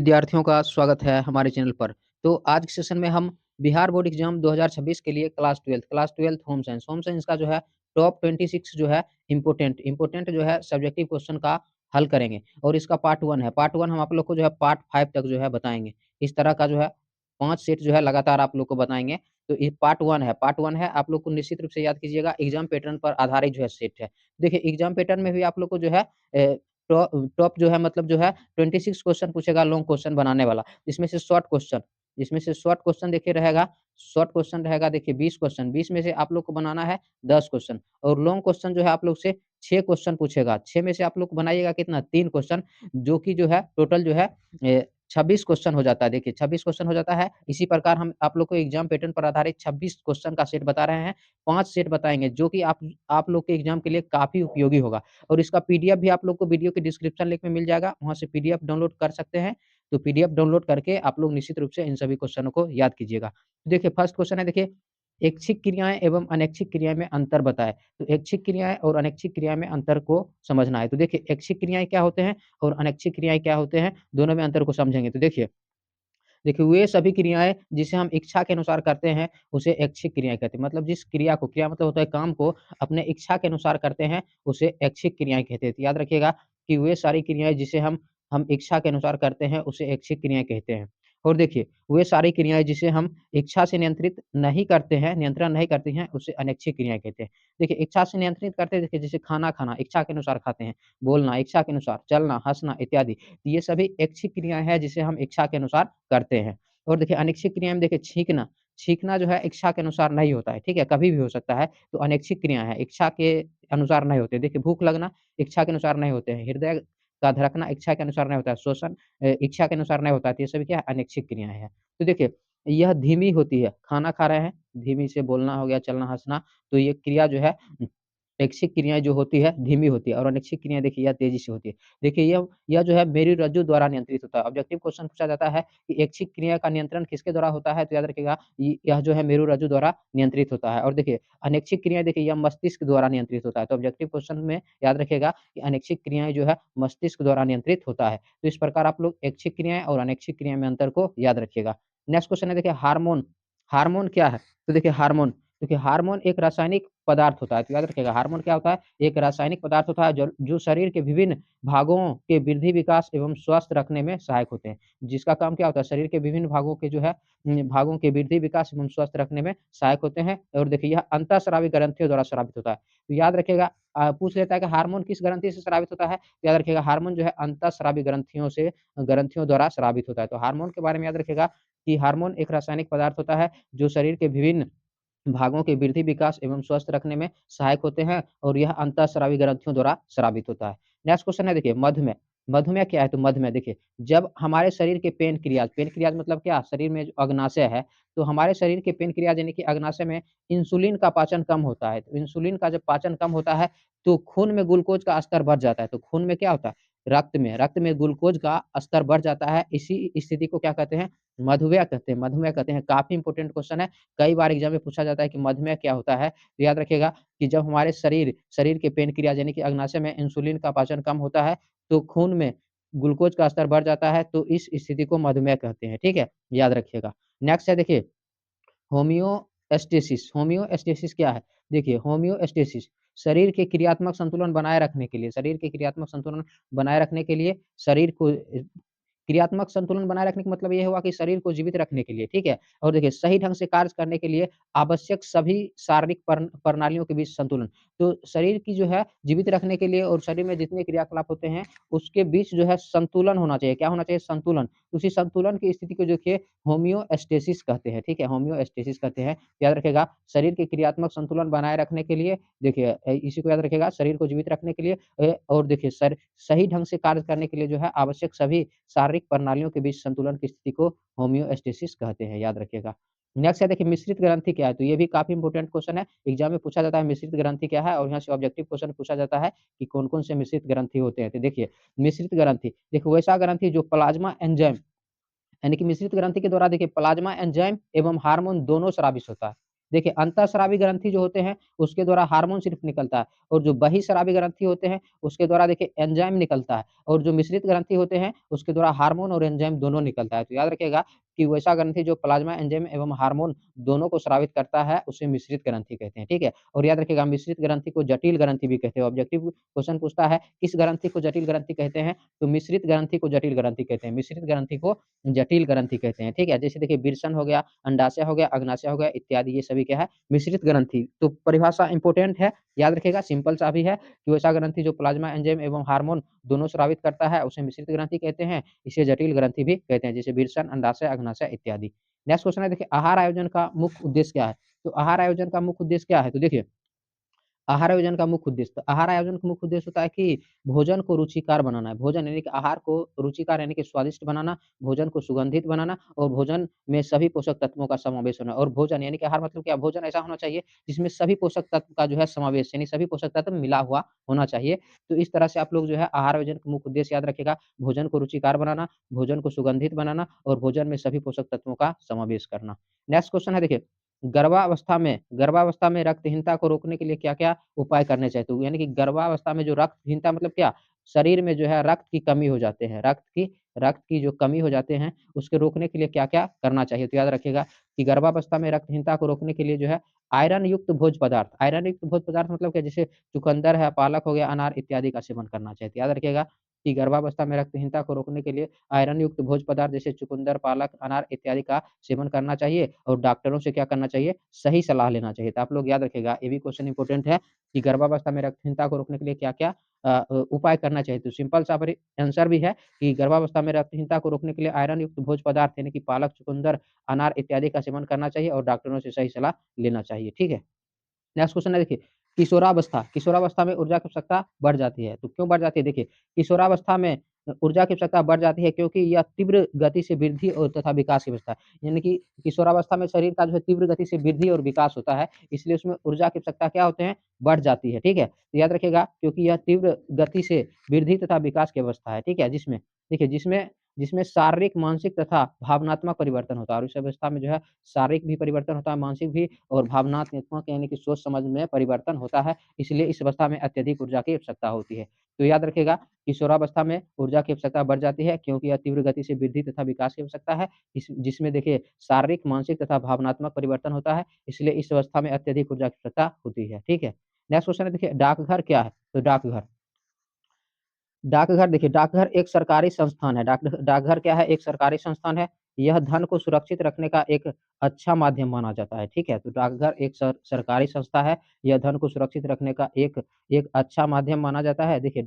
विद्यार्थियों का स्वागत है हमारे चैनल पर। तो आज के सेशन में हम बिहार बोर्ड एग्जाम 2026 के लिए क्लास 12th होम साइंस का जो है टॉप 26 जो है इम्पोर्टेंट जो है सब्जेक्टिव क्वेश्चन का हल करेंगे और इसका पार्ट 1 है। पार्ट 1 हम आप लोग को जो है पार्ट 5 तक जो है बताएँगे। इस तरह का जो है 5 सेट जो है लगातार आप लोग को बताएँगे। तो ये पार्ट 1 है, आप लोग को निश्चित रूप से याद कीजिएगा एग्जाम पैटर्न पर आधारित जो है सेट है। देखिए एग्जाम पैटर्न में भी आप लोग को जो है टॉप जो है मतलब जो है 26 क्वेश्चन पूछेगा लॉन्ग क्वेश्चन बनाने वाला। इसमें से शॉर्ट क्वेश्चन देखिए रहेगा, शॉर्ट क्वेश्चन रहेगा देखिए 20 क्वेश्चन, 20 में से आप लोग को बनाना है 10 क्वेश्चन और लॉन्ग क्वेश्चन जो है आप लोग से 6 क्वेश्चन पूछेगा। 6 में से आप लोग बनाइएगा कितना 3 क्वेश्चन जो कि जो है टोटल जो है 26 क्वेश्चन हो जाता है। देखिए 26 क्वेश्चन हो जाता है। इसी प्रकार हम आप लोग को एग्जाम पैटर्न पर आधारित 26 क्वेश्चन का सेट बता रहे हैं। 5 सेट बताएँगे जो कि आप लोग के एग्जाम के लिए काफ़ी उपयोगी होगा। और इसका पीडीएफ भी आप लोग को वीडियो के डिस्क्रिप्शन लिंक में मिल जाएगा, वहाँ से पीडीएफ डाउनलोड कर सकते हैं। तो पीडीएफ डाउनलोड करके आप लोग निश्चित रूप से इन सभी क्वेश्चनों को याद कीजिएगा। देखिए फर्स्ट क्वेश्चन है देखिए, ऐच्छिक क्रियाएँ एवं अनैच्छिक क्रियाएँ में अंतर बताएँ। तो ऐच्छिक क्रियाएँ और अनैच्छिक क्रियाएँ में अंतर को समझना है। तो देखिए ऐच्छिक क्रियाएँ क्या होते हैं और अनैच्छिक क्रियाएँ क्या होते हैं, दोनों में अंतर को समझेंगे। तो देखिए वे सभी क्रियाएँ जिसे हम इच्छा के अनुसार करते हैं, उसे ऐच्छिक क्रियाएँ कहते हैं। मतलब जिस क्रिया मतलब होता है काम को अपने इच्छा के अनुसार करते हैं, उसे ऐच्छिक क्रियाएँ कहते हैं। तो याद रखिएगा कि वे सारी क्रियाएँ जिसे हम इच्छा के अनुसार करते हैं, उसे ऐच्छिक क्रियाएँ कहते हैं। और देखिए, वे सारी क्रियाएँ जिसे हम इच्छा से नियंत्रण नहीं करते हैं, उसे अनैच्छिक क्रियाएँ कहते हैं। देखिए, इच्छा से नियंत्रित करते हैं देखिए जैसे खाना खाना, इच्छा के अनुसार खाते हैं, बोलना इच्छा के अनुसार, चलना, हँसना इत्यादि। ये सभी ऐच्छिक क्रियाएँ हैं जिसे हम इच्छा के अनुसार करते हैं। और देखिए अनैच्छिक क्रिया में देखिए छींकना जो है इच्छा के अनुसार नहीं होता है, ठीक है? कभी भी हो सकता है, तो अनैच्छिक क्रिया है, इच्छा के अनुसार नहीं होते। देखिए भूख लगना इच्छा के अनुसार नहीं होते हैं, हृदय का धड़कना इच्छा के अनुसार नहीं होता है, श्वसन इच्छा के अनुसार नहीं होता है, तो ये सभी क्या है अनैच्छिक क्रियाएँ हैं। तो देखिए यह धीमी होती है, खाना खा रहे हैं, धीमी से बोलना हो गया, चलना, हँसना, तो ये क्रिया जो है ऐच्छिक क्रियाएँ जो होती है, धीमी होती है और अनैच्छिक क्रियाएँ देखिए यह तेज़ी से होती है। देखिए यह जो है मेरुरज्जु द्वारा नियंत्रित होता है। ऑब्जेक्टिव क्वेश्चन पूछा जाता है कि ऐच्छिक क्रिया का नियंत्रण किसके द्वारा होता है? तो याद रखिएगा यह जो है मेरुरज्जु द्वारा नियंत्रित होता है और देखिए अनैच्छिक क्रियाएँ देखिए यह मस्तिष्क द्वारा नियंत्रित होता है। तो ऑब्जेक्टिव क्वेश्चन में याद रखिएगा कि अनैच्छिक क्रियाएँ जो है मस्तिष्क द्वारा नियंत्रित होता है। तो इस प्रकार आप लोग ऐच्छिक क्रियाएँ और अनैच्छिक क्रिया में अंतर को याद रखिएगा। नेक्स्ट क्वेश्चन है देखिए हार्मोन, हार्मोन क्या है? तो देखिए हार्मोन एक रासायनिक पदार्थ होता है, तो याद रखिएगा हार्मोन क्या होता है? एक रासायनिक पदार्थ होता है जो शरीर के विभिन्न भागों के वृद्धि, विकास एवं स्वस्थ रखने में सहायक होते हैं। जिसका काम क्या होता है? शरीर के विभिन्न भागों के जो है भागों के वृद्धि, विकास एवं स्वस्थ रखने में सहायक होते हैं और देखिए यह अंतःस्रावी ग्रंथियों द्वारा स्रावित होता है। तो याद रखिएगा पूछ लेता है कि हार्मोन किस ग्रंथि से स्रावित होता है? तो याद रखिएगा हार्मोन जो है अंतःस्रावी ग्रंथियों द्वारा स्रावित होता है। तो हार्मोन के बारे में याद रखिएगा कि हार्मोन एक रासायनिक पदार्थ होता है जो शरीर के विभिन्न भागों के वृद्धि, विकास एवं स्वस्थ रखने में सहायक होते हैं और यह अंतःस्रावी ग्रंथियों द्वारा स्रावित होता है। नेक्स्ट क्वेश्चन है देखिए मधुमेह। मधुमेह क्या है? तो मधुमेह देखिए जब हमारे शरीर के पेनक्रियाज़ मतलब क्या? शरीर में जो अग्नाशय है, तो हमारे शरीर के पेनक्रियाज़ यानी कि अग्नाशय में इंसुलिन का पाचन कम होता है। तो इंसुलिन का जब पाचन कम होता है, तो खून में ग्लूकोज़ का स्तर बढ़ जाता है। तो खून में क्या होता है? रक्त में ग्लूकोज़ का स्तर बढ़ जाता है। इसी स्थिति को क्या कहते हैं? मधुमेह कहते हैं। काफ़ी इंपोर्टेंट क्वेश्चन है। कई बार एग्ज़ाम में पूछा जाता है कि मधुमेह क्या होता है? तो याद रखिएगा कि जब हमारे शरीर के पेनक्रियाज़ यानी कि अग्नाशय में इंसुलिन का पाचन कम होता है, तो खून में ग्लूकोज़ का स्तर बढ़ जाता है, तो इस स्थिति को मधुमेह कहते हैं, ठीक है? याद रखिएगा। नेक्स्ट है देखिए होमियोस्टेसिस क्या है? देखिए होमियोस्टेसिस शरीर के क्रियात्मक संतुलन बनाए रखने के लिए शरीर को क्रियात्मक संतुलन बनाए रखने का मतलब ये हुआ कि शरीर को जीवित रखने के लिए, ठीक है? और देखिए सही ढंग से कार्य करने के लिए आवश्यक सभी शारीरिक प्रणालियों के बीच संतुलन। तो शरीर की जो है जीवित रखने के लिए और शरीर में जितने क्रियाकलाप होते हैं, उसके बीच जो है संतुलन होना चाहिए। क्या होना चाहिए? संतुलन। उसी संतुलन की स्थिति को देखिए होमियोस्टेसिस कहते हैं, ठीक है? होमियोस्टेसिस कहते हैं। याद रखिएगा शरीर के क्रियात्मक संतुलन बनाए रखने के लिए देखिए इसी को याद रखिएगा शरीर को जीवित रखने के लिए और देखिए सही ढंग से कार्य करने के लिए जो है आवश्यक सभी शारीरिक प्रणालियों के बीच संतुलन की स्थिति को होमियोस्टेसिस कहते हैं, याद रखिएगा। नेक्स्ट है देखिए मिश्रित ग्रंथि क्या है? तो ये भी काफ़ी इंपोर्टेंट क्वेश्चन है। एग्ज़ाम में पूछा जाता है मिश्रित ग्रंथि क्या है? और यहाँ से ऑब्जेक्टिव क्वेश्चन पूछा जाता है कि कौन-कौन से मिश्रित ग्रंथि होते हैं? तो देखिए मिश्रित ग्रंथि, देखिए वैसा ग्रंथि जो प्लाज्मा एंजाइम यानी कि मिश्रित ग्रंथि के द्वारा देखिए प्लाज्मा एंजाइम एवं हार्मोन दोनों स्रावित होता है। देखिए अंतःस्रावी ग्रंथि जो होते हैं, उसके द्वारा हार्मोन सिर्फ़ निकलता है और जो बहिःस्रावी ग्रंथि होते हैं, उसके द्वारा देखिए एंजाइम निकलता है और जो मिश्रित ग्रंथि होते हैं, उसके द्वारा हार्मोन और एंजाइम दोनों निकलता है। तो याद रखिएगा कि वैसा ग्रंथि जो प्लाज़्मा एंजाइम एवं हार्मोन दोनों को स्रावित करता है, उसे मिश्रित ग्रंथि कहते हैं, ठीक है? और याद रखिएगा मिश्रित ग्रंथि को जटिल ग्रंथि भी कहते हैं। ऑब्जेक्टिव क्वेश्चन पूछता है, किस ग्रंथि को जटिल ग्रंथि कहते हैं? तो मिश्रित ग्रंथि को जटिल ग्रंथि कहते हैं। मिश्रित ग्रंथि को जटिल ग्रंथि कहते हैं, ठीक है? जैसे देखिए विरसन हो गया, अंडाशय हो गया, अग्नाशय हो गया इत्यादि ये सभी क्या है मिश्रित ग्रंथि। तो परिभाषा इम्पोर्टेंट है, याद रखिएगा सिंपल सा भी है कि वैसा ग्रंथि जो प्लाज़्मा एंजाइम एवं हार्मोन दोनों स्रावित करता है, उसे मिश्रित ग्रंथि कहते हैं, इसे जटिल ग्रंथि भी कहते हैं, जैसे विरसन, अंडाशय, अग्नाशय इत्यादि। नेक्स्ट क्वेश्चन है देखिए आहार आयोजन का मुख्य उद्देश्य क्या है? तो आहार आयोजन का मुख्य उद्देश्य क्या है? तो देखिए आहार आयोजन का मुख्य उद्देश्य तो आहार आयोजन का मुख्य उद्देश्य होता है कि भोजन को रुचिकर बनाना है। भोजन यानी कि आहार को रुचिकर यानी कि स्वादिष्ट बनाना, भोजन को सुगंधित बनाना और भोजन में सभी पोषक तत्वों का समावेश होना और भोजन यानी कि आहार मतलब क्या? भोजन ऐसा होना चाहिए जिसमें सभी पोषक तत्व का जो है समावेश यानी सभी पोषक तत्व मिला हुआ होना चाहिए। तो इस तरह से आप लोग जो है आहार आयोजन का मुख्य उद्देश्य याद रखिएगा, भोजन को रुचिकर बनाना, भोजन को सुगंधित बनाना और भोजन में सभी पोषक तत्वों का समावेश करना। नेक्स्ट क्वेश्चन है देखिए गर्भावस्था में रक्तहीनता को रोकने के लिए क्या-क्या उपाय करने चाहिए? तो यानी कि गर्भावस्था में जो रक्तहीनता मतलब क्या? शरीर में जो है रक्त की कमी हो जाते हैं, रक्त की जो कमी हो जाते हैं, उसको रोकने के लिए क्या-क्या करना चाहिए? तो याद रखिएगा कि गर्भावस्था में रक्तहीनता को रोकने के लिए जो है आयरन युक्त भोज्य पदार्थ मतलब क्या? जैसे चुकंदर है, पालक हो गया, अनार इत्यादि का सेवन करना चाहिए। तो याद रखिएगा कि गर्भावस्था में रक्तहीनता को रोकने के लिए आयरन युक्त भोज्य पदार्थ जैसे चुकंदर, पालक, अनार इत्यादि का सेवन करना चाहिए और डॉक्टरों से क्या करना चाहिए? सही सलाह लेना चाहिए। तो आप लोग याद रखिएगा, ये भी क्वेश्चन इंपॉर्टेंट है कि गर्भावस्था में रक्तहीनता को रोकने के लिए क्या-क्या उपाय करना चाहिए। तो सिंपल सा बड़ी आंसर भी है कि गर्भावस्था में रक्तहीनता को रोकने के लिए आयरन युक्त भोज्य पदार्थ यानी कि पालक, चुकंदर, अनार इत्यादि का सेवन करना चाहिए और डॉक्टरों से सही सलाह लेना चाहिए। ठीक है? नेक्स्ट क्वेश्चन है देखिए, किशोरावस्था में ऊर्जा की आवश्यकता बढ़ जाती है। तो क्यों बढ़ जाती है? देखिए, किशोरावस्था में ऊर्जा की आवश्यकता बढ़ जाती है क्योंकि यह तीव्र गति से वृद्धि और तथा विकास की अवस्था है। यानी कि किशोरावस्था में शरीर का जो है तीव्र गति से वृद्धि और विकास होता है, इसलिए उसमें ऊर्जा की आवश्यकता क्या होते हैं? बढ़ जाती है, ठीक है? तो याद रखिएगा क्योंकि यह तीव्र गति से वृद्धि तथा विकास की अवस्था है, ठीक है? जिसमें देखिए जिसमें जिसमें शारीरिक, मानसिक तथा भावनात्मक परिवर्तन होता है और इस अवस्था में जो है शारीरिक भी परिवर्तन होता है, मानसिक भी और भावनात्मक यानी कि सोच समझ में परिवर्तन होता है, इसलिए इस अवस्था में अत्यधिक ऊर्जा की आवश्यकता होती है। तो याद रखिएगा किशोरावस्था में ऊर्जा की आवश्यकता बढ़ जाती है क्योंकि यह तीव्र गति से वृद्धि तथा विकास की आवश्यकता है, जिसमें देखिए शारीरिक, मानसिक तथा भावनात्मक परिवर्तन होता है, इसलिए इस अवस्था में अत्यधिक ऊर्जा की आवश्यकता होती है, ठीक है? नेक्स्ट क्वेश्चन है देखिए डाकघर क्या है? तो डाकघर देखिए, डाकघर एक सरकारी संस्थान है। डाकघर क्या है? एक सरकारी संस्थान है। यह धन को सुरक्षित रखने का एक अच्छा माध्यम माना जाता है, ठीक है? तो डाकघर एक सरकारी संस्था है। यह धन को सुरक्षित रखने का एक एक अच्छा माध्यम माना जाता है। देखिए,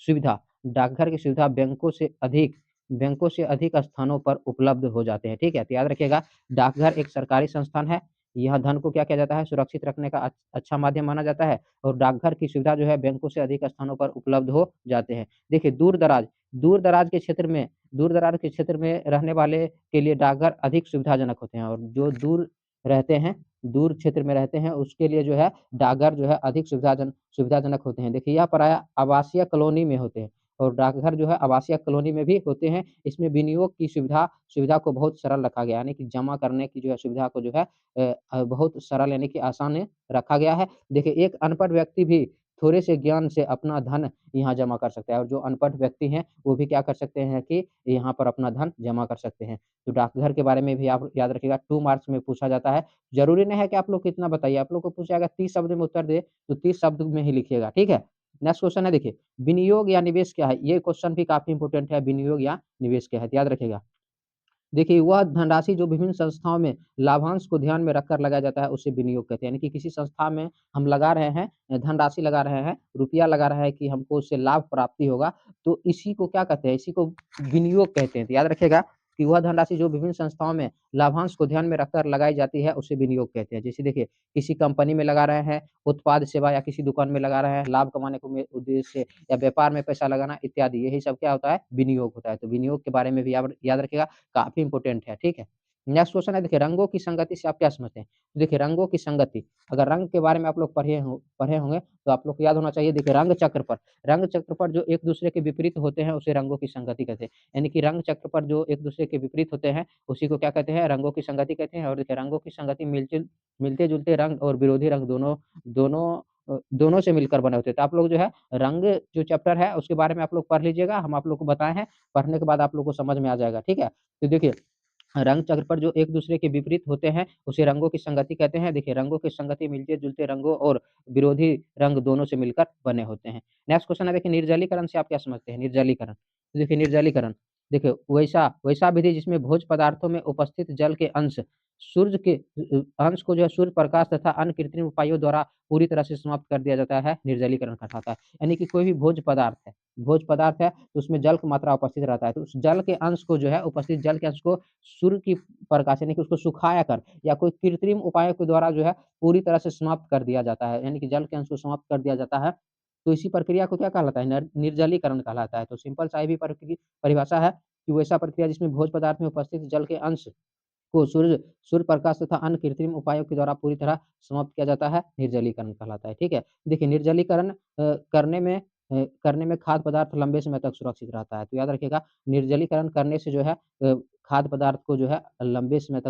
सुविधा डाकघर की सुविधा बैंकों से अधिक स्थानों पर उपलब्ध हो जाते हैं, ठीक है? तो याद रखिएगा, डाकघर एक सरकारी संस्थान है। यह धन को क्या किया जाता है? सुरक्षित रखने का अच्छा माध्यम माना जाता है। और डाकघर की सुविधा जो है बैंकों से अधिक स्थानों पर उपलब्ध हो जाते हैं। देखिए दूर-दराज के क्षेत्र में रहने वाले के लिए डाकघर अधिक सुविधाजनक होते हैं और जो रहते हैं दूर क्षेत्र में रहते हैं उसके लिए जो है डाकघर जो है अधिक सुविधाजनक होते हैं। देखिए यह प्रायः आवासीय कॉलोनी में होते हैं और डाकघर जो है आवासीय कॉलोनी में भी होते हैं। इसमें विनियोग की सुविधा को बहुत सरल रखा गया है यानी कि जमा करने की जो है सुविधा को जो है बहुत सरल यानी कि आसान रखा गया है। देखिए एक अनपढ़ व्यक्ति भी थोड़े से ज्ञान से अपना धन यहाँ जमा कर सकता है और जो अनपढ़ व्यक्ति हैं, वो भी क्या कर सकते हैं कि यहाँ पर अपना धन जमा कर सकते हैं। तो डाकघर के बारे में भी आप याद रखिएगा 2 मार्क्स में पूछा जाता है। ज़रूरी नहीं है कि आप लोग कितना बताइए, आप लोग को पूछा जाएगा 30 शब्द में उत्तर दें, तो 30 शब्द में ही लिखिएगा, ठीक है? नेक्स्ट क्वेश्चन है देखिए, विनियोग या निवेश क्या है? ये क्वेश्चन भी काफ़ी इंपोर्टेंट है, विनियोग या निवेश क्या है? तो याद रखिएगा। देखिए, वह धनराशि जो विभिन्न संस्थाओं में लाभांश को ध्यान में रखकर लगाया जाता है, उसे विनियोग कहते हैं। यानी कि किसी संस्था में हम लगा रहे हैं धनराशि लगा रहे हैं, रुपया लगा रहे हैं कि हमको उससे लाभ प्राप्ति होगा, तो इसी को क्या कहते हैं? इसी को विनियोग कहते हैं। तो याद रखिएगा कि वह धनराशि जो विभिन्न संस्थाओं में लाभांश को ध्यान में रखकर लगाई जाती है, उसे विनियोग कहते हैं। जैसे देखिए, किसी कंपनी में लगा रहे हैं, उत्पाद, सेवा या किसी दुकान में लगा रहे हैं, लाभ कमाने को में उद्देश्य से या व्यापार में पैसा लगाना इत्यादि, यही सब क्या होता है? विनियोग होता है। तो विनियोग के बारे में भी याद याद रखिएगा काफ़ी इम्पोर्टेंट है, ठीक है? नेक्स्ट क्वेश्चन है देखिए रंगों की संगति से आप क्या समझते हैं? तो देखिए रंगों की संगति, अगर रंग के बारे में आप लोग पढ़े होंगे तो आप लोग को याद होना चाहिए देखिए रंग चक्र पर जो एक-दूसरे के विपरीत होते हैं उसे रंगों की संगति कहते हैं। यानी कि रंग चक्र पर जो एक-दूसरे के विपरीत होते हैं उसी को क्या कहते हैं? रंगों की संगति कहते हैं और देखिए रंगों की संगति मिलते-जुलते रंग और विरोधी रंग दोनों दोनों से मिलकर बने होते हैं। तो आप लोग जो है रंग जो चैप्टर है उसके बारे में आप लोग पढ़ लीजिएगा, हम आप लोग को बताए हैं, पढ़ने के बाद आप लोग को समझ में आ जाएगा, ठीक है? तो देखिए रंग चक्र पर जो एक-दूसरे के विपरीत होते हैं, उसे रंगों की संगति कहते हैं। देखिए, रंगों की संगति मिलते-जुलते रंगों और विरोधी रंग दोनों से मिलकर बने होते हैं। नेक्स्ट क्वेश्चन है देखिए निर्जलीकरण से आप क्या समझते हैं? निर्जलीकरण, तो देखिए निर्जलीकरण, देखिए वैसा विधि जिसमें भोज्य पदार्थों में उपस्थित जल के अंश सूर्य के अंश को जो है सूर्य प्रकाश तथा अन्य कृत्रिम उपायों द्वारा पूरी तरह से समाप्त कर दिया जाता है, निर्जलीकरण कहलाता है। यानी कि कोई भी भोज्य पदार्थ है, तो उसमें जल की मात्रा उपस्थित रहता है, तो उस जल के अंश को जो है उपस्थित जल के अंश को सूर्य की प्रकाश यानी कि उसको सुखाया कर या कोई कृत्रिम उपायों के द्वारा जो है पूरी तरह से समाप्त कर दिया जाता है, यानी कि जल के अंश को समाप्त कर दिया जाता है। तो इसी प्रक्रिया को क्या कहलाता है? निर्जलीकरण कहलाता है। तो सिंपल सा ये भी परिभाषा है कि वैसा प्रक्रिया जिसमें भोज्य पदार्थ में उपस्थित जल के अंश को सूर्य प्रकाश तथा अन्य कृत्रिम उपायों के द्वारा पूरी तरह समाप्त किया जाता है, निर्जलीकरण कहलाता है, ठीक है? देखिए निर्जलीकरण करने में खाद्य पदार्थ लंबे समय तक सुरक्षित रहता है, तो याद रखिएगा निर्जलीकरण करने से जो है खाद्य पदार्थ को जो है लंबे समय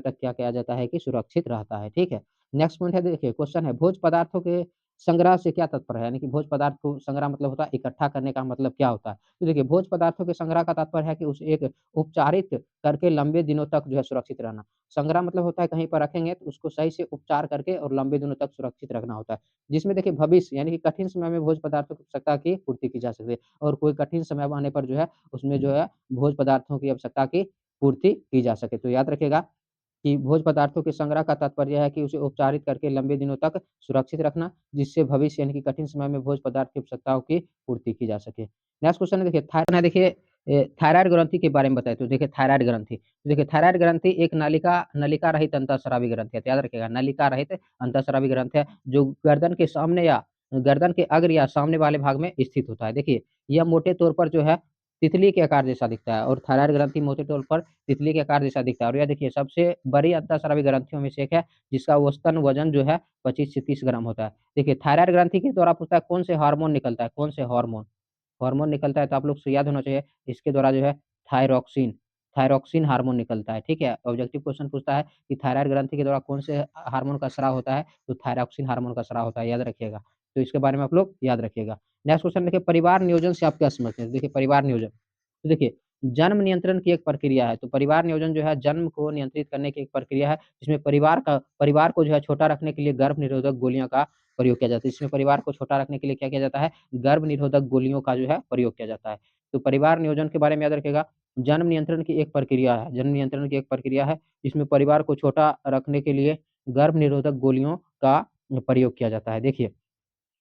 तक क्या किया जाता है कि सुरक्षित रहता है, ठीक है? नेक्स्ट पॉइंट है देखिए क्वेश्चन है भोज्य पदार्थों के संग्रह से क्या तात्पर्य है? यानी कि भोज्य पदार्थ को संग्रह मतलब होता है इकट्ठा करने का मतलब क्या होता है? तो देखिए भोज्य पदार्थों के संग्रह का तात्पर्य है कि उसे एक उपचारित करके लंबे दिनों तक जो है सुरक्षित रहना। संग्रह मतलब होता है कहीं पर रखेंगे तो उसको सही से उपचार करके और लंबे दिनों तक सुरक्षित रखना होता है। जिसमें देखिए भविष्य यानी कि कठिन समय में भोज्य पदार्थों की आवश्यकता की पूर्ति की जा सकती है और कोई कठिन समय आने पर जो है उसमें जो है भोज्य पदार्थों की आवश्यकता की पूर्ति की जा सके। तो याद रखिएगा कि भोज्य पदार्थों के संग्रह का तात्पर्य है कि उसे उपचारित करके लंबे दिनों तक सुरक्षित रखना, जिससे भविष्य यानी कि कठिन समय में भोज्य पदार्थ की आवश्यकताओं की पूर्ति की जा सके। नेक्स्ट क्वेश्चन है देखिए थायराइड ग्रंथि के बारे में बताइए। तो देखिए थायराइड ग्रंथि एक नलिका रहित अंतःस्रावी ग्रंथि है। तो याद रखिएगा नलिका रहित अंतःस्रावी ग्रंथि है, जो गर्दन के सामने या गर्दन के अग्र या सामने वाले भाग में स्थित होता है। देखिए, यह मोटे तौर पर जो है तितली के आकार जैसा दिखता है और थायराइड ग्रंथि मोटे तौर पर तितली के आकार जैसा दिखता है और यह देखिए सबसे बड़ी अंतःस्रावी ग्रंथियों में से एक है, जिसका औसतन वजन जो है 25 से 30 ग्राम होता है। देखिए थायराइड ग्रंथि के द्वारा पूछता है कौन से हार्मोन निकलता है? कौन से हार्मोन निकलता है? तो आप लोग को याद होना चाहिए इसके द्वारा जो है थायरॉक्सिन थायरॉक्सिन हार्मोन निकलता है, ठीक है? ऑब्जेक्टिव क्वेश्चन पूछता है कि थायराइड ग्रंथि के द्वारा कौन से हार्मोन का स्राव होता है? तो थायरॉक्सिन हार्मोन का स्राव होता है, याद रखिएगा। तो इसके बारे में आप लोग याद रखिएगा। नेक्स्ट क्वेश्चन देखिए परिवार नियोजन से आप क्या समझते हैं? देखिए परिवार नियोजन, तो देखिए जन्म नियंत्रण की एक प्रक्रिया है, तो परिवार नियोजन जो है जन्म को नियंत्रित करने की एक प्रक्रिया है, जिसमें परिवार को जो है छोटा रखने के लिए गर्भ निरोधक गोलियों का प्रयोग किया जाता है। इसमें परिवार को छोटा रखने के लिए क्या किया जाता है? गर्भ निरोधक गोलियों का जो है प्रयोग किया जाता है। तो परिवार नियोजन के बारे में याद रखिएगा, जन्म नियंत्रण की एक प्रक्रिया है, जिसमें परिवार को छोटा रखने के लिए गर्भ निरोधक गोलियों का प्रयोग किया जाता है। देखिए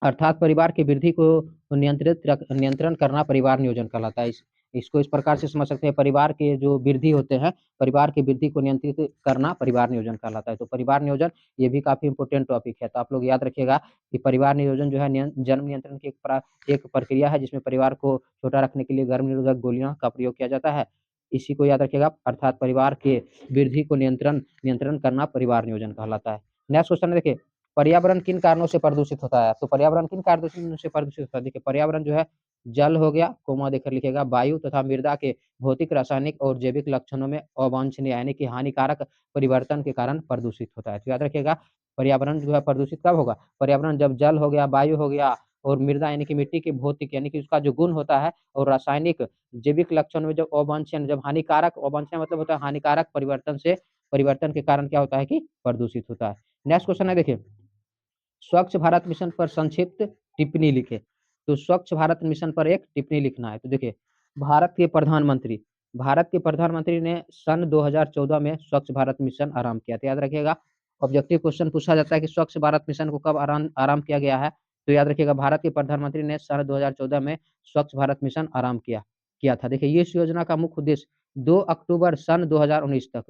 अर्थात परिवार की वृद्धि को नियंत्रण करना परिवार नियोजन कहलाता है। इसको इस प्रकार से समझ सकते हैं परिवार के जो वृद्धि होते हैं, परिवार की वृद्धि को नियंत्रित करना परिवार नियोजन कहलाता है। तो परिवार नियोजन ये भी काफ़ी इम्पोर्टेंट टॉपिक है। तो आप लोग याद रखिएगा कि परिवार नियोजन जो है जन्म नियंत्रण की एक प्रक्रिया है जिसमें परिवार को छोटा रखने के लिए गर्भ निरोधक गोलियाँ का प्रयोग किया जाता है। इसी को याद रखिएगा अर्थात परिवार के वृद्धि को नियंत्रण करना परिवार नियोजन कहलाता है। नेक्स्ट क्वेश्चन देखिए पर्यावरण किन कारणों से प्रदूषित होता है? तो पर्यावरण किन कारणों से प्रदूषित होता है? देखिए पर्यावरण जो है जल हो गया, कोमा देकर लिखिएगा, वायु तथा मृदा के भौतिक, रासायनिक और जैविक लक्षणों में अवांछनीय यानी कि हानिकारक परिवर्तन के कारण प्रदूषित होता है। तो याद रखिएगा पर्यावरण जो है प्रदूषित कब होगा? पर्यावरण जब जल हो गया, वायु हो गया और मृदा यानी कि मिट्टी की भौतिक यानी कि उसका जो गुण होता है और रासायनिक, जैविक लक्षण में जब अवांछनीय जब हानिकारक अवांछनीय मतलब होता है हानिकारक परिवर्तन के कारण क्या होता है कि प्रदूषित होता है। नेक्स्ट क्वेश्चन है देखिए स्वच्छ भारत मिशन पर संक्षिप्त टिप्पणी लिखें। तो स्वच्छ भारत मिशन पर एक टिप्पणी लिखना है। तो देखिए भारत के प्रधानमंत्री भारत के प्रधानमंत्री ने सन 2014 में स्वच्छ भारत मिशन आरंभ किया। तो याद रखिएगा ऑब्जेक्टिव क्वेश्चन पूछा जाता है कि स्वच्छ भारत मिशन को कब आरंभ किया गया है? तो याद रखिएगा भारत के प्रधानमंत्री ने सन 2014 में स्वच्छ भारत मिशन आरंभ किया था। देखिए ये इस योजना का मुख्य उद्देश्य 2 अक्टूबर सन 2019 तक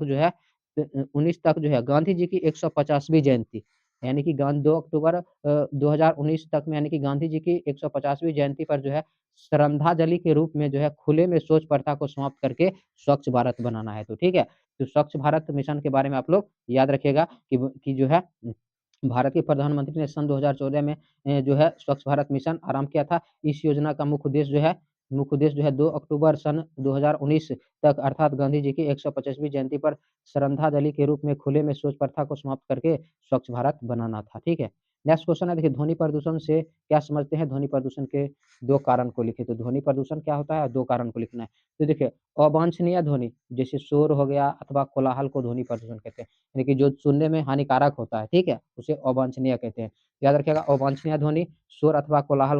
जो है 19 तक जो है गांधी जी की 150वीं जयंती यानी कि 2 अक्टूबर 2019 तक में यानी कि गांधी जी की 150वीं जयंती पर जो है श्रद्धांजलि के रूप में जो है खुले में शौच प्रथा को समाप्त करके स्वच्छ भारत बनाना है। तो ठीक है, तो स्वच्छ भारत मिशन के बारे में आप लोग याद रखिएगा कि जो है भारत के प्रधानमंत्री ने सन 2014 में जो है स्वच्छ भारत मिशन आरंभ किया था। इस योजना का मुख्य उद्देश्य जो है 2 अक्टूबर सन 2019 तक अर्थात गांधी जी की 125वीं जयंती पर श्रद्धांजलि के रूप में खुले में शौच प्रथा को समाप्त करके स्वच्छ भारत बनाना था। ठीक है। नेक्स्ट क्वेश्चन है, देखिए ध्वनि प्रदूषण से क्या समझते हैं? ध्वनि प्रदूषण के 2 कारण को लिखिए। तो ध्वनि प्रदूषण क्या होता है? 2 कारण को लिखना है। तो देखिए अवांछनीय ध्वनि जैसे शोर हो गया अथवा कोलाहल को ध्वनि प्रदूषण कहते हैं। यानी कि जो सुनने में हानिकारक होता है, ठीक है? उसे अवांछनीय कहते हैं। याद रखिएगा अवांछनीय ध्वनि, शोर अथवा कोलाहल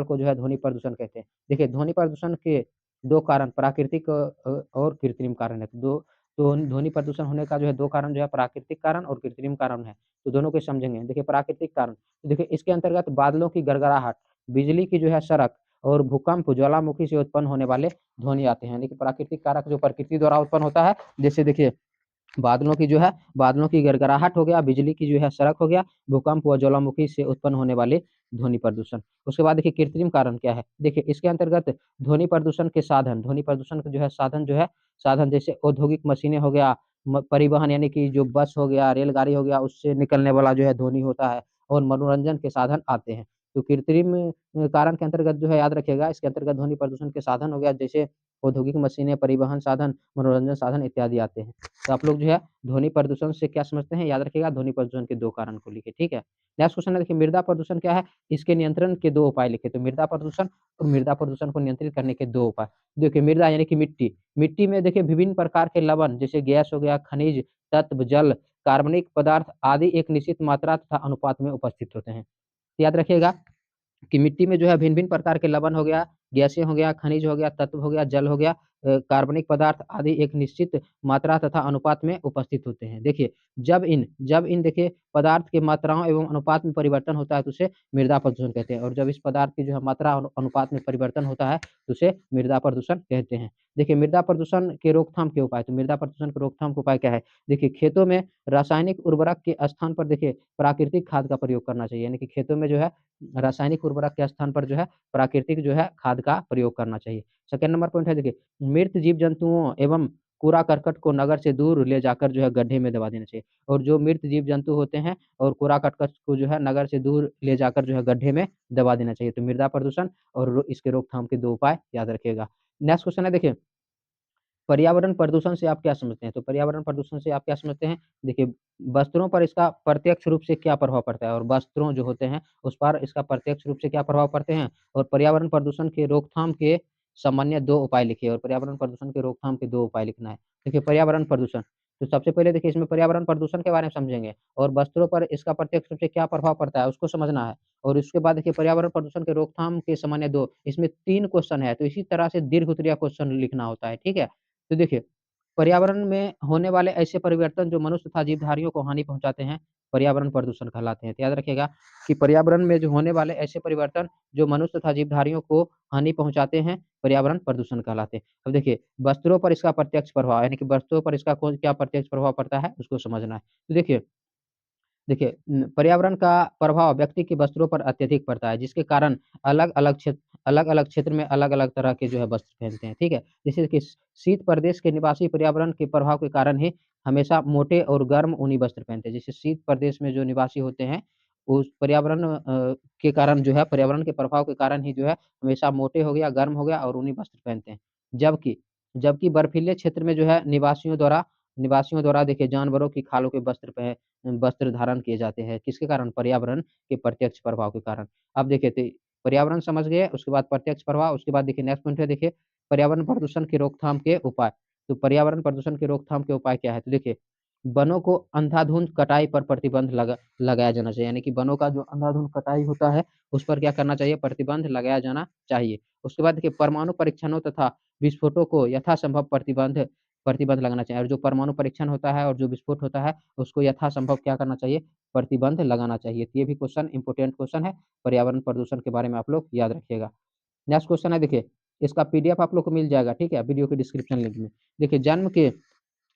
को जो है ध्वनि प्रदूषण कहते हैं। देखिए ध्वनि प्रदूषण के 2 कारण प्राकृतिक और कृत्रिम कारण है। तो ध्वनि प्रदूषण होने का जो है 2 कारण जो है प्राकृतिक कारण और कृत्रिम कारण है। तो दोनों को समझेंगे। देखिए प्राकृतिक कारण, तो देखिए इसके अंतर्गत बादलों की गड़गड़ाहट, बिजली की जो है सड़क और भूकंप, ज्वालामुखी से उत्पन्न होने वाले ध्वनि आते हैं। यानी कि प्राकृतिक कारक जो प्रकृति द्वारा उत्पन्न होता है, जैसे देखिए बादलों की गड़गड़ाहट हो गया, बिजली की जो है सड़क हो गया, भूकंप व ज्वालामुखी से उत्पन्न होने वाले ध्वनि प्रदूषण। उसके बाद देखिए कृत्रिम कारण क्या है? देखिए इसके अंतर्गत ध्वनि प्रदूषण के जो है साधन जैसे औद्योगिक मशीनें हो गया, परिवहन यानी कि जो बस हो गया, रेलगाड़ी हो गया, उससे निकलने वाला जो है ध्वनि होता है और मनोरंजन के साधन आते हैं। तो कृत्रिम कारण के अंतर्गत जो है याद रखिएगा, इसके अंतर्गत ध्वनि प्रदूषण के साधन हो गया, जैसे औद्योगिक मशीनें, परिवहन साधन, मनोरंजन साधन इत्यादि आते हैं। तो आप लोग जो है ध्वनि प्रदूषण से क्या समझते हैं? याद रखिएगा ध्वनि प्रदूषण के 2 कारण को लिखिए, ठीक है? नेक्स्ट क्वेश्चन है, देखिए मृदा प्रदूषण क्या है? इसके नियंत्रण के 2 उपाय लिखिए। तो मृदा प्रदूषण को नियंत्रित करने के 2 उपाय। देखिए मृदा यानी कि मिट्टी में देखिए विभिन्न प्रकार के लवण जैसे गैस हो गया, खनिज तत्व, जल, कार्बनिक पदार्थ आदि एक निश्चित मात्रा तथा अनुपात में उपस्थित होते हैं। तो याद रखिएगा कि मिट्टी में जो है भिन्न-भिन्न प्रकार के लवण हो गया, गैसें हो गया, खनिज हो गया, तत्व हो गया, जल हो गया, कार्बनिक पदार्थ आदि एक निश्चित मात्रा तथा अनुपात में उपस्थित होते हैं। देखिए जब इन देखिए पदार्थ की मात्राओं एवं अनुपात में परिवर्तन होता है तो उसे मृदा प्रदूषण कहते हैं और जब इस पदार्थ की जो है मात्रा और अनुपात में परिवर्तन होता है तो उसे मृदा प्रदूषण कहते हैं। देखिए मृदा प्रदूषण के रोकथाम के उपाय, तो मृदा प्रदूषण के रोकथाम के उपाय क्या है? देखिए खेतों में रासायनिक उर्वरक के स्थान पर देखिए प्राकृतिक खाद का प्रयोग करना चाहिए। यानी कि खेतों में जो है रासायनिक उर्वरक के स्थान पर जो है प्राकृतिक जो है खाद का प्रयोग करना चाहिए। सेकंड नंबर पॉइंट है, देखिए मृत जीव-जंतुओं एवं कूड़ा-करकट को नगर से दूर ले जाकर जो है गड्ढे में दबा देना चाहिए और जो मृत जीव-जंतु होते हैं और कूड़ा-करकट को जो है नगर से दूर ले जाकर जो है गड्ढे में दबा देना चाहिए। तो मृदा प्रदूषण और इसके रोकथाम के 2 उपाय याद रखिएगा। नेक्स्ट क्वेश्चन है, देखिए पर्यावरण प्रदूषण से आप क्या समझते हैं? तो पर्यावरण प्रदूषण से आप क्या समझते हैं? देखिए, वस्त्रों पर इसका प्रत्यक्ष रूप से क्या प्रभाव पड़ता है? और वस्त्रों जो होते हैं, उस पर इसका प्रत्यक्ष रूप से क्या प्रभाव पड़ते हैं? और पर्यावरण प्रदूषण के रोकथाम के सामान्य 2 उपाय लिखिए और पर्यावरण प्रदूषण के रोकथाम के 2 उपाय लिखना है। देखिए, पर्यावरण प्रदूषण, तो सबसे पहले देखिए इसमें पर्यावरण प्रदूषण के बारे में समझेंगे और वस्त्रों पर इसका प्रत्यक्ष रूप से क्या प्रभाव पड़ता है, उसको समझना है। और उसके बाद देखिए पर्यावरण प्रदूषण के रोकथाम के सामान्य 2, इसमें 3 क्वेश्चन है, तो इसी तरह से दीर्घ-उत्तरीय क्वेश्चन लिखना होता है, ठीक है? तो देखिए, पर्यावरण में होने वाले ऐसे परिवर्तन जो मनुष्य तथा जीवधारियों को हानि पहुँचाते हैं, पर्यावरण प्रदूषण कहलाते हैं। तो याद रखिएगा कि पर्यावरण में जो होने वाले ऐसे परिवर्तन जो मनुष्य तथा जीवधारियों को हानि पहुँचाते हैं, पर्यावरण प्रदूषण कहलाते हैं। अब देखिए, वस्त्रों पर इसका प्रत्यक्ष प्रभाव यानी कि वस्त्रों पर इसका कौन क्या प्रत्यक्ष प्रभाव पड़ता है, उसको समझना है। तो देखिए पर्यावरण का प्रभाव व्यक्ति के वस्त्रों पर अत्यधिक पड़ता है, जिसके कारण अलग-अलग क्षेत्र में अलग-अलग तरह के जो है वस्त्र पहनते हैं, ठीक है? जैसे कि शीत प्रदेश के निवासी पर्यावरण के प्रभाव के कारण ही हमेशा मोटे और गर्म ऊनी वस्त्र पहनते हैं। जैसे शीत प्रदेश में जो निवासी होते हैं, उस पर्यावरण के कारण जो है पर्यावरण के प्रभाव के कारण ही जो है हमेशा मोटे हो गया, गर्म हो गया और ऊनी वस्त्र पहनते हैं। जबकि जबकि बर्फीले क्षेत्र में जो है निवासियों द्वारा देखिए जानवरों की खालों के वस्त्र धारण किए जाते हैं। किसके कारण? पर्यावरण के प्रत्यक्ष प्रभाव के कारण। अब देखिए तो पर्यावरण समझ गए, उसके बाद प्रत्यक्ष प्रभाव, उसके बाद देखिए नेक्स्ट पॉइंट है, देखिए पर्यावरण प्रदूषण की रोकथाम के उपाय। तो पर्यावरण प्रदूषण की रोकथाम के उपाय क्या है? तो देखिए वनों को अंधाधुंध कटाई पर प्रतिबंध लगाया जाना चाहिए। यानी कि वनों का जो अंधाधुंध कटाई होता है, उस पर क्या करना चाहिए? प्रतिबंध लगाया जाना चाहिए। उसके बाद देखिए परमाणु परीक्षणों तथा विस्फोटों को यथासंभव प्रतिबंध प्रतिबंध लगाना चाहिए और जो परमाणु परीक्षण होता है और जो विस्फोट होता है, उसको यथासंभव क्या करना चाहिए? प्रतिबंध लगाना चाहिए। तो ये भी क्वेश्चन इम्पोर्टेंट क्वेश्चन है, पर्यावरण प्रदूषण के बारे में आप लोग याद रखिएगा। नेक्स्ट क्वेश्चन है, देखिए इसका पीडीएफ आप लोग को मिल जाएगा, ठीक है? वीडियो के डिस्क्रिप्शन लिंक में। देखिए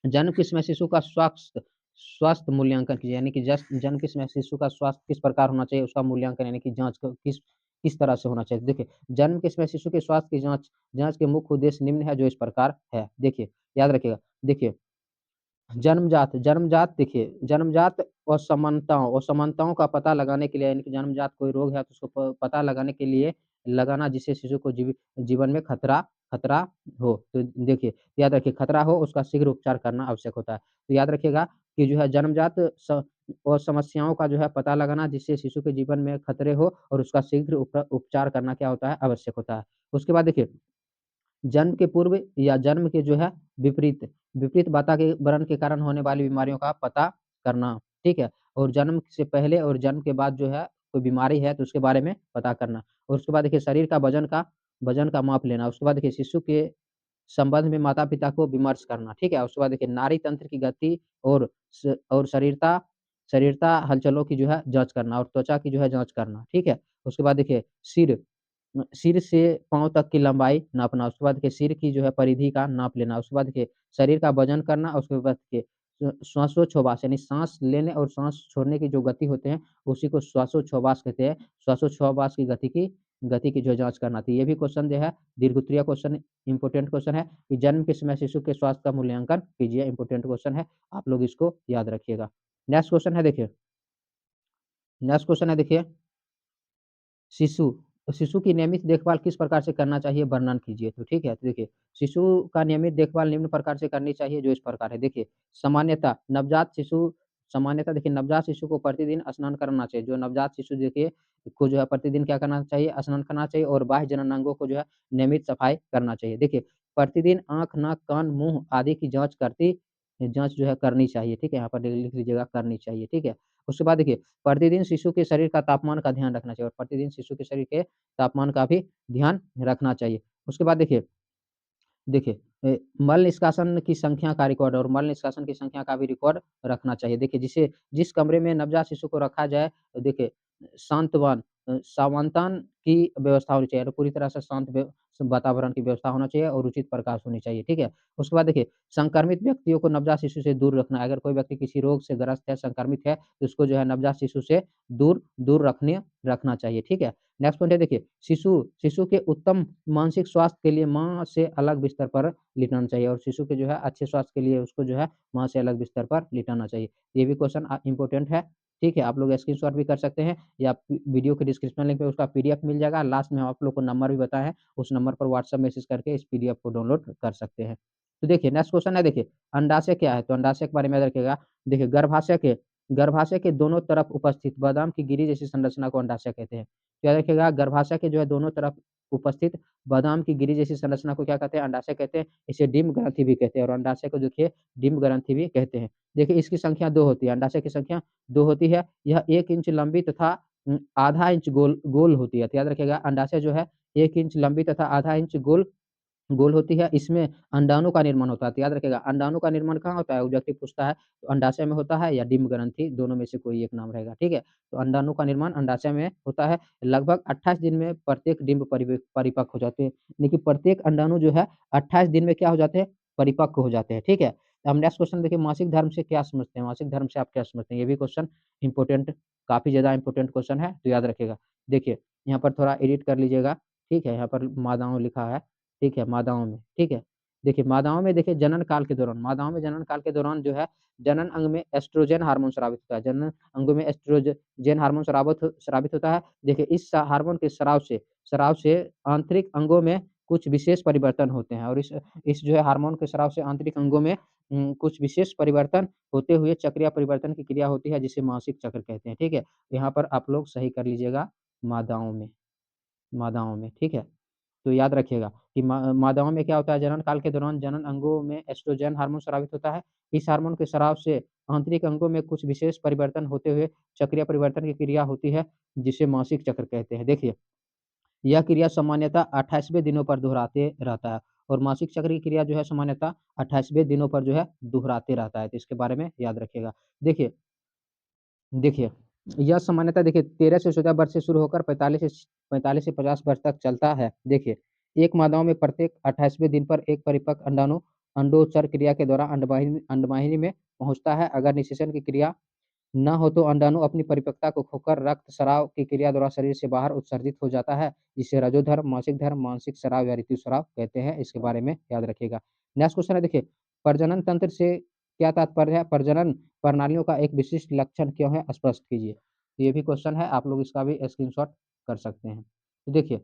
जन्म के समय शिशु का स्वास्थ्य मूल्यांकन कीजिए, यानी कि जन्म के समय शिशु का स्वास्थ्य किस प्रकार होना चाहिए, उसका मूल्यांकन यानी कि जाँच क किस किस तरह से होना चाहिए? देखिए, जन्म के समय शिशु के स्वास्थ्य की जाँच जाँच के मुख्य उद्देश्य निम्न है जो इस प्रकार है। देखिए, याद रखिएगा। देखिए, जन्मजात देखिए, जन्मजात असमानताओं का पता लगाने के लिए यानी कि जन्मजात कोई रोग है तो उसको पता लगाने के लिए लगाना जिससे शिशु को जीवन में खतरा खतरा हो। तो देखिए, याद रखिए खतरा हो उसका शीघ्र उपचार करना आवश्यक होता है। तो याद रखिएगा कि जो है जन्मजात समस्याओं का जो है पता लगाना जिससे शिशु के जीवन में खतरे हो और उसका शीघ्र उपचार करना क्या होता है? आवश्यक होता है। उसके बाद देखिए जन्म के पूर्व या जन्म के जो है विपरीत विपरीत वातावरण के कारण होने वाली बीमारियों का पता करना, ठीक है? और जन्म से पहले और जन्म के बाद जो है कोई बीमारी है तो उसके बारे में पता करना। और उसके बाद देखिए शरीर का वज़न का माप लेना। उसके बाद देखिए शिशु के संबंध में माता-पिता को विमर्श करना, ठीक है? उसके बाद देखिए नाड़ी तंत्र की गति और शरीरता हलचलों की जो है जाँच करना और त्वचा की जो है जाँच करना, ठीक है? उसके बाद देखिए सिर से पाँव तक की लंबाई नापना, उसके बाद देखिए सिर की जो है परिधि का नाप लेना, उसके बाद देखिए शरीर का वज़न करना, उसके बाद देखिए श्वासोच्छवास यानी साँस लेने और साँस छोड़ने की जो गति होते हैं, उसी को श्वासोच्छवास कहते हैं। श्वासोच्छवास की गति की जो जाँच करना थी। ये भी क्वेश्चन जो है दीर्घोत्तरीय क्वेश्चन इम्पोर्टेंट क्वेश्चन है कि जन्म के समय शिशु के स्वास्थ्य का मूल्यांकन कीजिए, इम्पोर्टेंट क्वेश्चन है। आप लोग इसको याद रखिएगा। नेक्स्ट क्वेश्चन है देखिए नेक्स्ट क्वेश्चन है देखिए शिशु शिशु की नियमित देखभाल किस प्रकार से करना चाहिए वर्णन कीजिए। तो ठीक है, तो देखिए शिशु का नियमित देखभाल निम्न प्रकार से करनी चाहिए जो इस प्रकार है। देखिए सामान्यतः नवजात शिशु को प्रतिदिन स्नान कराना चाहिए। जो नवजात शिशु देखिए को जो है प्रतिदिन क्या करना चाहिए? स्नान करना चाहिए और बाह्य जननांगों को जो है नियमित सफाई करना चाहिए। देखिए प्रतिदिन आँख, नाक, कान, मुँह आदि की जाँच जो है करनी चाहिए। ठीक है? यहाँ पर लिख लीजिएगा करनी चाहिए। ठीक है? उसके बाद देखिए प्रतिदिन शिशु के शरीर का तापमान का ध्यान रखना चाहिए और प्रतिदिन शिशु के शरीर के तापमान का भी ध्यान रखना चाहिए। उसके बाद देखिए मल निष्कासन की संख्या का रिकॉर्ड और मल निष्कासन की संख्या का भी रिकॉर्ड रखना चाहिए। देखिए जिस कमरे में नवजात शिशु को रखा जाए देखिए सावधान की व्यवस्था होनी चाहिए और पूरी तरह से शांत वातावरण की व्यवस्था होना चाहिए और उचित प्रकाश होनी चाहिए, ठीक है? उसके बाद देखिए संक्रमित व्यक्तियों को नवजात शिशु से दूर रखना है। अगर कोई व्यक्ति किसी रोग से ग्रस्त है, संक्रमित है, तो उसको जो है नवजात शिशु से दूर रखना चाहिए, ठीक है? नेक्स्ट पॉइंट है देखिए शिशु के उत्तम मानसिक स्वास्थ्य के लिए माँ से अलग बिस्तर पर लिटाना चाहिए और शिशु के जो है अच्छे स्वास्थ्य के लिए उसको जो है माँ से अलग बिस्तर पर लिटाना चाहिए। ये भी क्वेश्चन इम्पोर्टेंट है, ठीक है? आप लोग स्क्रीनशॉट भी कर सकते हैं या वीडियो के डिस्क्रिप्शन लिंक पे उसका पीडीएफ मिल जाएगा। लास्ट में हम आप लोग को नंबर भी बताए हैं, उस नंबर पर व्हाट्सएप मैसेज करके इस पीडीएफ को डाउनलोड कर सकते हैं। तो देखिए नेक्स्ट क्वेश्चन है देखिए अंडाशय क्या है? तो अंडाशय के बारे में याद रखिएगा। देखिए गर्भाशय के दोनों तरफ उपस्थित बादाम की गिरी जैसी संरचना को अंडाशय कहते हैं। याद रखिएगा गर्भाशय के जो है दोनों तरफ उपस्थित बादाम की गिरी जैसी संरचना को क्या कहते हैं? अंडाशय कहते हैं। इसे डिम्ब ग्रंथि भी कहते हैं और अंडाशय को देखिए डिम्ब ग्रंथि भी कहते हैं। देखिए इसकी संख्या 2 होती है, अंडाशय की संख्या 2 होती है। यह 1 इंच लंबी तथा आधा इंच गोल होती है। तो याद रखिएगा अंडाशय जो है 1 इंच लंबी तथा आधा इंच गोल होती है, इसमें अंडाणु का निर्माण होता है। तो याद रखिएगा अंडाणु का निर्माण कहाँ होता है? वो व्यक्ति पूछता है, तो अंडाशय में होता है या डिम्ब ग्रंथि, दोनों में से कोई एक नाम रहेगा, ठीक है? तो अंडाणु का निर्माण अंडाशय में होता है। लगभग 28 दिन में प्रत्येक डिम्ब परिपक्व हो जाते हैं। यानी कि प्रत्येक अंडाणु जो है 28 दिन में क्या हो जाते हैं? परिपक्व हो जाते हैं, ठीक है? अब नेक्स्ट क्वेश्चन देखिए मासिक धर्म से क्या समझते हैं? मासिक धर्म से आप क्या समझते हैं? ये भी क्वेश्चन इम्पोर्टेंट काफ़ी ज़्यादा इम्पोर्टेंट क्वेश्चन है, तो याद रखिएगा। देखिए, यहाँ पर थोड़ा एडिट कर लीजिएगा, ठीक है? यहाँ पर मादाओं लिखा है। ठीक है, मादाओं में, ठीक है। देखिए मादाओं में देखिए मादाओं में जनन काल के दौरान जो है जनन अंग में एस्ट्रोजन हार्मोन स्रावित होता है। जनन अंगों में एस्ट्रोजन हार्मोन स्रावित होता है। देखिए हार्मोन के स्राव से आंतरिक अंगों में कुछ विशेष परिवर्तन होते हैं और इस जो है हार्मोन के स्राव से आंतरिक अंगों में कुछ विशेष परिवर्तन होते हुए चक्रीय परिवर्तन की क्रिया होती है जिसे मासिक चक्र कहते हैं, ठीक है। यहाँ पर आप लोग सही कर लीजिएगा मादाओं में ठीक है। तो याद रखिएगा कि मादाओं में क्या होता है जनन काल के दौरान जनन अंगों में एस्ट्रोजन हार्मोन स्रावित होता है। इस हार्मोन के स्राव से आंतरिक अंगों में कुछ विशेष परिवर्तन होते हुए चक्रीय परिवर्तन की क्रिया होती है, जिसे मासिक चक्र कहते हैं। देखिए, यह क्रिया सामान्यतः 28वें दिनों पर दोहराते रहता है और मासिक चक्र की क्रिया जो है सामान्यतः 28वें दिनों पर जो है दोहराते रहता है। तो इसके बारे में याद रखिएगा। देखिए देखिए, यह सामान्यतः देखिए 13 से 14 वर्ष से शुरू होकर 45 से 50 वर्ष तक चलता है। देखिए, एक मादाओं में प्रत्येक 28वें दिन पर एक परिपक्व अंडाणु अंडोत्सर्ग क्रिया के द्वारा अंडवाहिनी में पहुँचता है। अगर निषेचन की क्रिया ना हो तो अंडाणु अपनी परिपक्वता को खोकर रक्त स्राव की क्रिया द्वारा शरीर से बाहर उत्सर्जित हो जाता है, जिसे रजोधर्म, मासिक धर्म, मानसिक स्राव या ऋतुस्राव कहते हैं। इसके बारे में याद रखिएगा। नेक्स्ट क्वेश्चन है देखिए, प्रजनन तंत्र से क्या तात्पर्य है? प्रजनन प्रणालियों का एक विशिष्ट लक्षण क्यों है? स्पष्ट कीजिए। तो ये भी क्वेश्चन है, आप लोग इसका भी स्क्रीनशॉट कर सकते हैं। तो देखिए,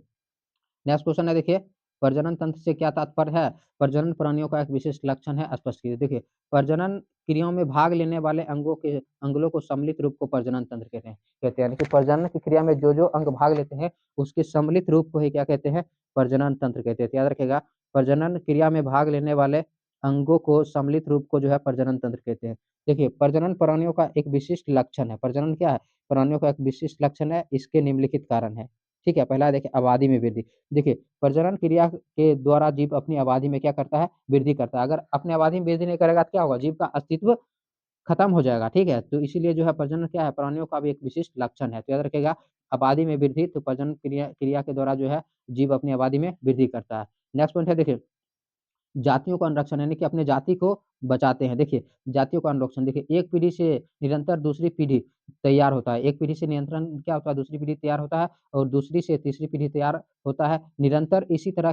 नेक्स्ट क्वेश्चन है देखिए, प्रजनन तंत्र से क्या तात्पर्य है? प्रजनन प्राणियों का एक विशिष्ट लक्षण है, स्पष्ट कीजिए। देखिए, प्रजनन क्रियाओं में भाग लेने वाले अंगों को सम्मिलित रूप को प्रजनन तंत्र कहते हैं। यानी कि प्रजनन की क्रिया में जो-जो अंग भाग लेते हैं, उसके सम्मिलित रूप को ही क्या कहते हैं? प्रजनन तंत्र कहते हैं। तो याद रखिएगा, प्रजनन क्रिया में भाग लेने वाले अंगों को सम्मिलित रूप को जो है प्रजनन तंत्र कहते हैं। देखिए, प्रजनन प्राणियों का एक विशिष्ट लक्षण है। प्रजनन क्या है? प्राणियों का एक विशिष्ट लक्षण है, इसके निम्नलिखित कारण है। ठीक है, पहला देखिए आबादी में वृद्धि। देखिए, प्रजनन क्रिया के द्वारा जीव अपनी आबादी में क्या करता है? वृद्धि करता है। अगर अपनी आबादी में वृद्धि नहीं करेगा तो क्या होगा? जीव का अस्तित्व खत्म हो जाएगा, ठीक है? तो इसीलिए जो है प्रजनन क्या है? प्राणियों का भी एक विशिष्ट लक्षण है। तो याद रखिएगा, आबादी में वृद्धि तो प्रजनन क्रिया क्रिया के द्वारा जो है जीव अपनी आबादी में वृद्धि करता है। नेक्स्ट पॉइंट है देखिए, जातियों का अनुरक्षण यानी कि अपने जाति को बचाते हैं। देखिए, जातियों का अनुरक्षण देखिए, एक पीढ़ी से निरंतर दूसरी पीढ़ी तैयार होता है। एक पीढ़ी से नियंत्रण क्या होता है? दूसरी पीढ़ी तैयार होता है और दूसरी से तीसरी पीढ़ी तैयार होता है। निरंतर इसी तरह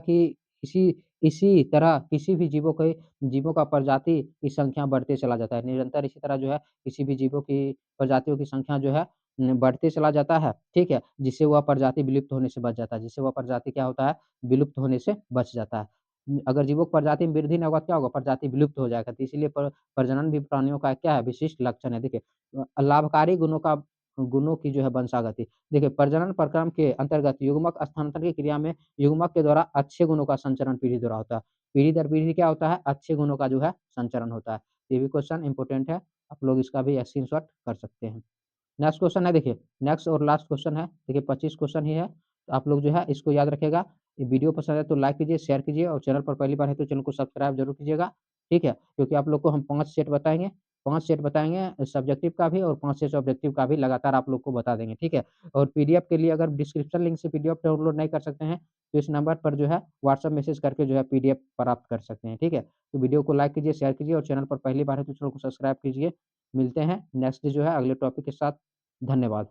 किसी भी जीवों का प्रजाति की संख्या बढ़ते चला जाता है। निरंतर इसी तरह जो है किसी भी जीवों की प्रजातियों की संख्या जो है बढ़ते चला जाता है, ठीक है? जिससे वह प्रजाति विलुप्त होने से बच जाता है। जिससे वह प्रजाति क्या होता है? विलुप्त होने से बच जाता है। अगर जीवों की प्रजाति में वृद्धि नहीं होगा तो क्या होगा? प्रजाति विलुप्त हो जाएगा। तो इसीलिए प्रजनन भी प्राणियों का क्या है? विशिष्ट लक्षण है। देखिए, लाभकारी गुणों की जो है वंशागति। देखिए, प्रजनन प्रक्रम के अंतर्गत युग्मक स्थानांतरण की क्रिया में युग्मक के द्वारा अच्छे गुणों का संचरण पीढ़ी द्वारा होता है। पीढ़ी दर पीढ़ी क्या होता है? अच्छे गुणों का जो है संचरण होता है। ये भी क्वेश्चन इंपॉर्टेंट है, आप लोग इसका भी स्क्रीनशॉट कर सकते हैं। नेक्स्ट क्वेश्चन है देखिए, नेक्स्ट और लास्ट क्वेश्चन है। देखिए 25 क्वेश्चन ही है। तो आप लोग जो है इसको याद रखिएगा। ये वीडियो पसंद है तो लाइक कीजिए, शेयर कीजिए और चैनल पर पहली बार है तो चैनल को सब्सक्राइब ज़रूर कीजिएगा, ठीक है? क्योंकि आप लोग को हम 5 सेट बताएँगे, 5 सेट बताएँगे सब्जेक्टिव का भी और 5 सेट ऑब्जेक्टिव का भी लगातार आप लोग को बता देंगे, ठीक है? और पीडीएफ के लिए अगर डिस्क्रिप्शन लिंक से पीडीएफ डाउनलोड नहीं कर सकते हैं, तो इस नंबर पर जो है व्हाट्सएप मैसेज करके जो है पीडीएफ प्राप्त कर सकते हैं, ठीक है? तो वीडियो को लाइक कीजिए, शेयर कीजिए और चैनल पर पहली बार है तो चैनल को सब्सक्राइब कीजिए। मिलते हैं नेक्स्ट जो है अगले टॉपिक के साथ। धन्यवाद।